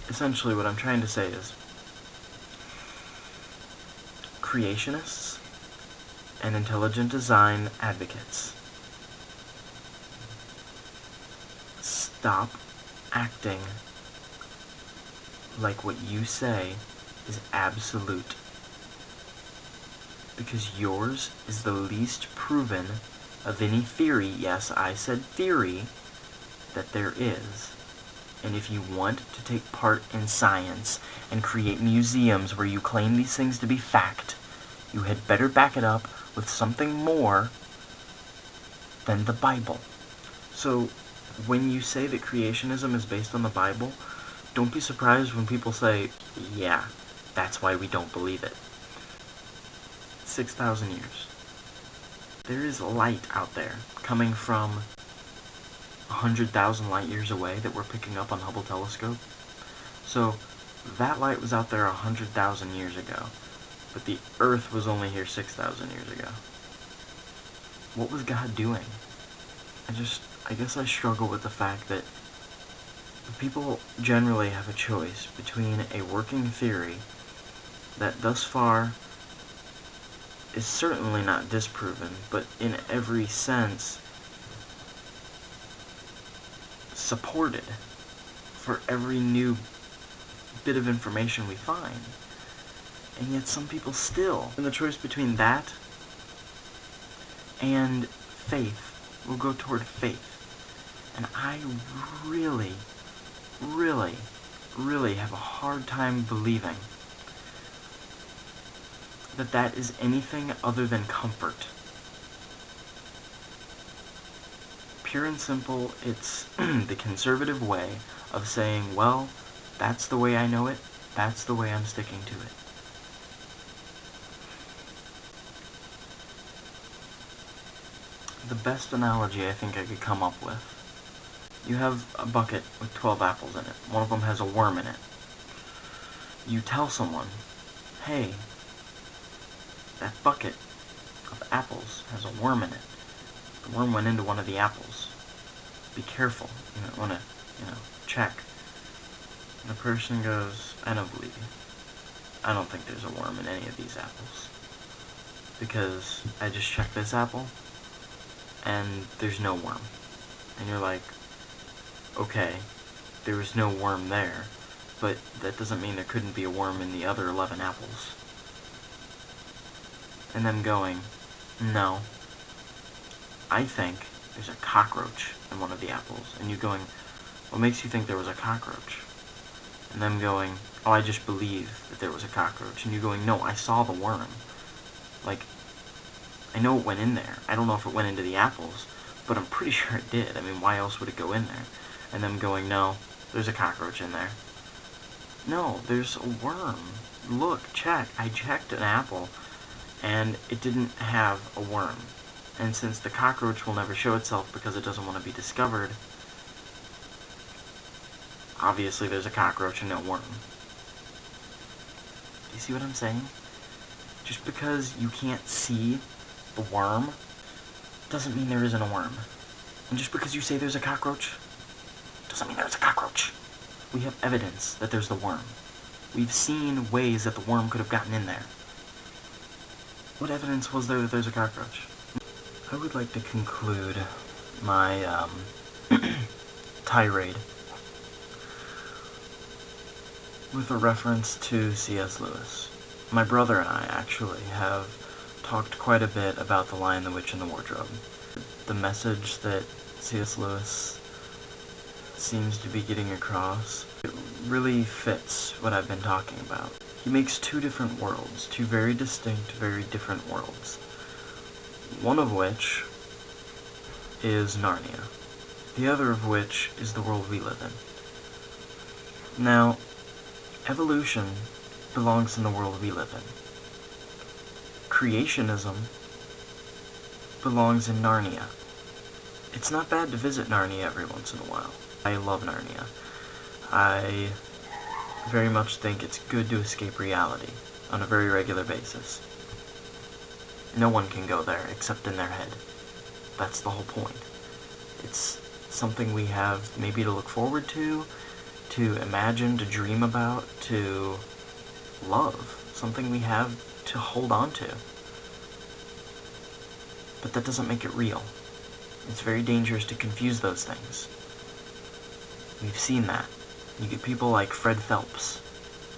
essentially what I'm trying to say is, creationists and intelligent design advocates, stop acting like what you say is absolute. Because yours is the least proven of any theory, yes, I said theory, that there is. And if you want to take part in science and create museums where you claim these things to be fact, you had better back it up with something more than the Bible. So, when you say that creationism is based on the Bible, don't be surprised when people say, yeah, that's why we don't believe it. 6,000 years. There is light out there coming from 100,000 light years away that we're picking up on Hubble telescope. So that light was out there 100,000 years ago, but the Earth was only here 6,000 years ago. What was God doing? I guess I struggle with the fact that people generally have a choice between a working theory that thus far is certainly not disproven, but in every sense supported for every new bit of information we find. And yet some people still, in the choice between that and faith, will go toward faith. And I really, really, really have a hard time believing that that is anything other than comfort. Pure and simple, it's the conservative way of saying, well, that's the way I know it, that's the way I'm sticking to it. The best analogy I think I could come up with, you have a bucket with 12 apples in it. One of them has a worm in it. You tell someone, hey, that bucket of apples has a worm in it. The worm went into one of the apples. Be careful. You might want to, check. And the person goes, I don't believe you. I don't think there's a worm in any of these apples. Because I just checked this apple, and there's no worm. And you're like, okay, there was no worm there, but that doesn't mean there couldn't be a worm in the other 11 apples. And them going, no, I think there's a cockroach in one of the apples. And you going, what makes you think there was a cockroach? And them going, oh, I just believe that there was a cockroach. And you going, no, I saw the worm. Like, I know it went in there. I don't know if it went into the apples, but I'm pretty sure it did. I mean, why else would it go in there? And them going, no, there's a cockroach in there. No, there's a worm. Look, check. I checked an apple, and it didn't have a worm. And since the cockroach will never show itself because it doesn't want to be discovered, obviously there's a cockroach and no worm. Do you see what I'm saying? Just because you can't see the worm doesn't mean there isn't a worm. And just because you say there's a cockroach doesn't mean there's a cockroach. We have evidence that there's the worm. We've seen ways that the worm could have gotten in there. What evidence was there that there's a cockroach? I would like to conclude my tirade with a reference to C.S. Lewis. My brother and I actually have talked quite a bit about The Lion, the Witch, and the Wardrobe. The message that C.S. Lewis seems to be getting across, it really fits what I've been talking about. He makes two different worlds, two very distinct, very different worlds. One of which is Narnia. The other of which is the world we live in. Now, evolution belongs in the world we live in. Creationism belongs in Narnia. It's not bad to visit Narnia every once in a while. I love Narnia. I very much think it's good to escape reality on a very regular basis. No one can go there except in their head. That's the whole point. It's something we have maybe to look forward to to imagine, to dream about, to love, something we have to hold on to. But that doesn't make it real. It's very dangerous to confuse those things. We've seen that. You get people like Fred Phelps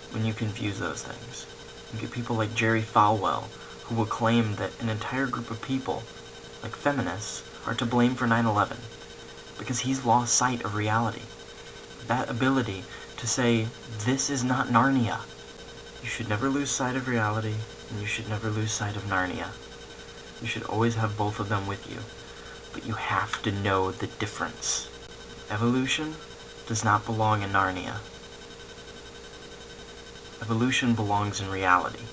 when you confuse those things. You get people like Jerry Falwell who will claim that an entire group of people, like feminists, are to blame for 9/11 because he's lost sight of reality. That ability to say, this is not Narnia. You should never lose sight of reality, and you should never lose sight of Narnia. You should always have both of them with you, but you have to know the difference. Evolution does not belong in Narnia. Evolution belongs in reality.